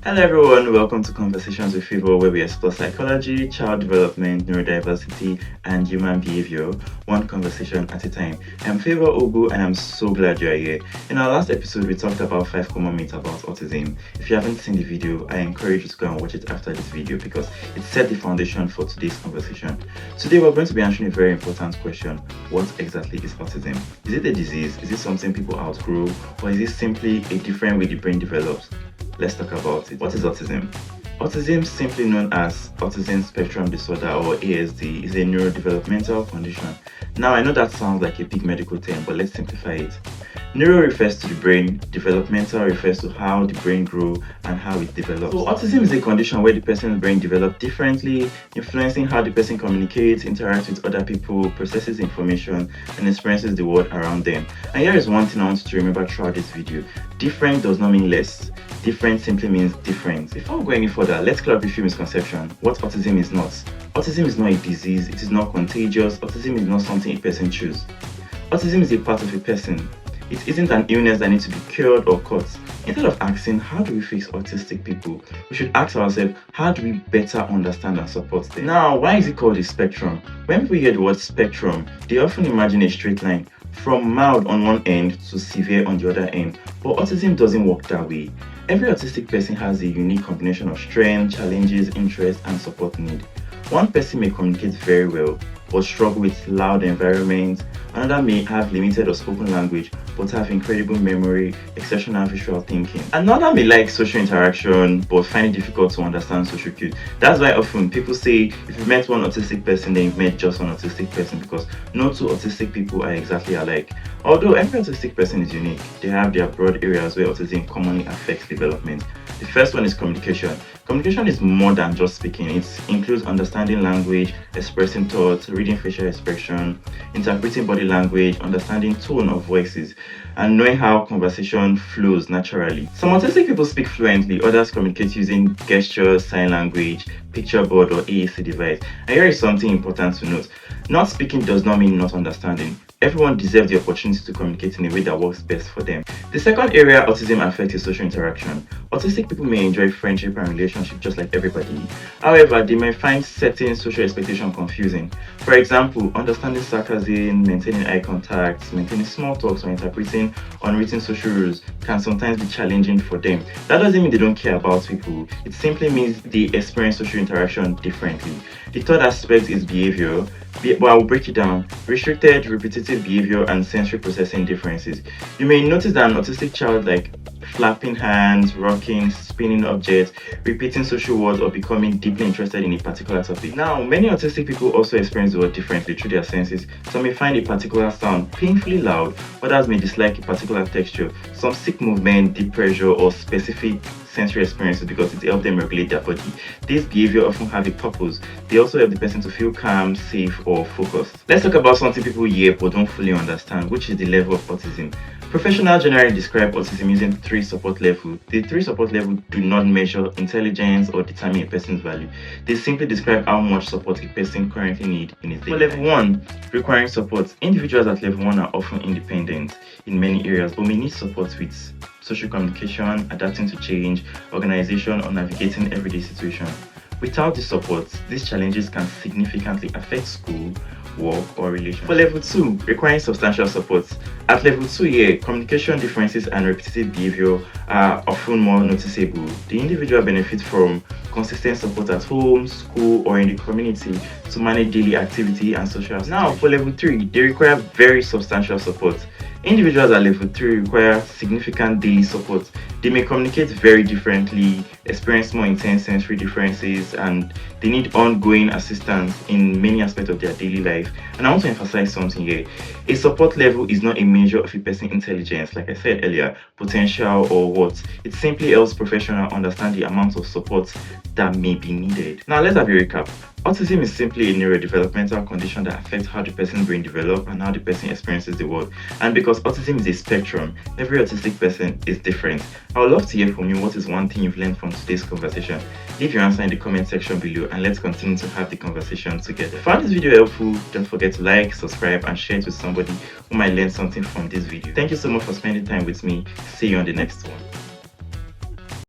Hello everyone, welcome to Conversations with Favour, where we explore psychology, child development, neurodiversity, and human behavior, one conversation at a time. I'm Favour Obu and I'm so glad you're here. In our last episode, we talked about 5 common myths about autism. If you haven't seen the video, I encourage you to go and watch it after this video because it set the foundation for today's conversation. Today, we're going to be answering a very important question. What exactly is autism? Is it a disease? Is it something people outgrow? Or is it simply a different way the brain develops? Let's talk about it. What is autism? Autism, simply known as Autism Spectrum Disorder or ASD, is a neurodevelopmental condition. Now, I know that sounds like a big medical term, but let's simplify it. Neuro refers to the brain, developmental refers to how the brain grows and how it develops. So, autism is a condition where the person's brain develops differently, influencing how the person communicates, interacts with other people, processes information, and experiences the world around them. And here is one thing I want you to remember throughout this video. Different does not mean less. Different simply means different. Before we go any further, let's clear up a few misconceptions. What autism is not. Autism is not a disease, it is not contagious, autism is not something a person chooses. Autism is a part of a person. It isn't an illness that needs to be cured or caught. Instead of asking, how do we fix autistic people? We should ask ourselves, how do we better understand and support them? Now, why is it called a spectrum? When people hear the word spectrum, they often imagine a straight line, from mild on one end to severe on the other end. But autism doesn't work that way. Every autistic person has a unique combination of strengths, challenges, interests, and support need. One person may communicate very well, but struggle with loud environments. Another may have limited or spoken language, but have incredible memory, exceptional visual thinking. Another may like social interaction, but find it difficult to understand social cues. That's why often people say, if you've met one autistic person, then you've met just one autistic person, because no two autistic people are exactly alike. Although every autistic person is unique, they have their broad areas where autism commonly affects development. The first one is communication. Communication is more than just speaking. It includes understanding language, expressing thoughts, reading facial expression, interpreting body language, understanding tone of voices, and knowing how conversation flows naturally. Some autistic people speak fluently, others communicate using gestures, sign language, picture board, or AAC device. And here is something important to note. Not speaking does not mean not understanding. Everyone deserves the opportunity to communicate in a way that works best for them. The second area autism affects is social interaction. Autistic people may enjoy friendship and relationship just like everybody. However, they may find certain social expectations confusing. For example, understanding sarcasm, maintaining eye contact, maintaining small talks, or interpreting unwritten social rules can sometimes be challenging for them. That doesn't mean they don't care about people. It simply means they experience social interaction differently. The third aspect is behavior. But I will break it down. Restricted, repetitive behavior, and sensory processing differences. You may notice that an autistic child like flapping hands, rocking, spinning objects, repeating social words, or becoming deeply interested in a particular topic. Now, many autistic people also experience the world differently through their senses. Some may find a particular sound painfully loud, others may dislike a particular texture. Some seek movement, deep pressure, or specific sensory experiences because it helps them regulate their body. This behavior often have a purpose. They also help the person to feel calm, safe, or focused. Let's talk about something people hear but don't fully understand, which is the level of autism. Professionals generally describe autism using 3 support levels. The 3 support levels do not measure intelligence or determine a person's value. They simply describe how much support a person currently needs in his daily life. For level 1, requiring support. Individuals at level 1 are often independent in many areas but may need support with social communication, adapting to change, organization, or navigating everyday situations. Without this support, these challenges can significantly affect school, work, or relationships. For level 2, requiring substantial support. At level 2 here, communication differences and repetitive behavior are often more noticeable. The individual benefits from consistent support at home, school, or in the community to manage daily activity and social. Now, for level 3, they require very substantial support. Individuals at level 3 require significant daily support. They may communicate very differently, experience more intense sensory differences, and they need ongoing assistance in many aspects of their daily life. And I want to emphasize something here. A support level is not a measure of a person's intelligence, like I said earlier, potential or what. It simply helps professionals understand the amount of support that may be needed. Now let's have a recap. Autism is simply a neurodevelopmental condition that affects how the person's brain develops and how the person experiences the world. And because autism is a spectrum, every autistic person is different. I would love to hear from you what is one thing you've learned from today's conversation. Leave your answer in the comment section below and let's continue to have the conversation together. If you found this video helpful, don't forget to like, subscribe, and share it with somebody who might learn something from this video. Thank you so much for spending time with me. See you on the next one.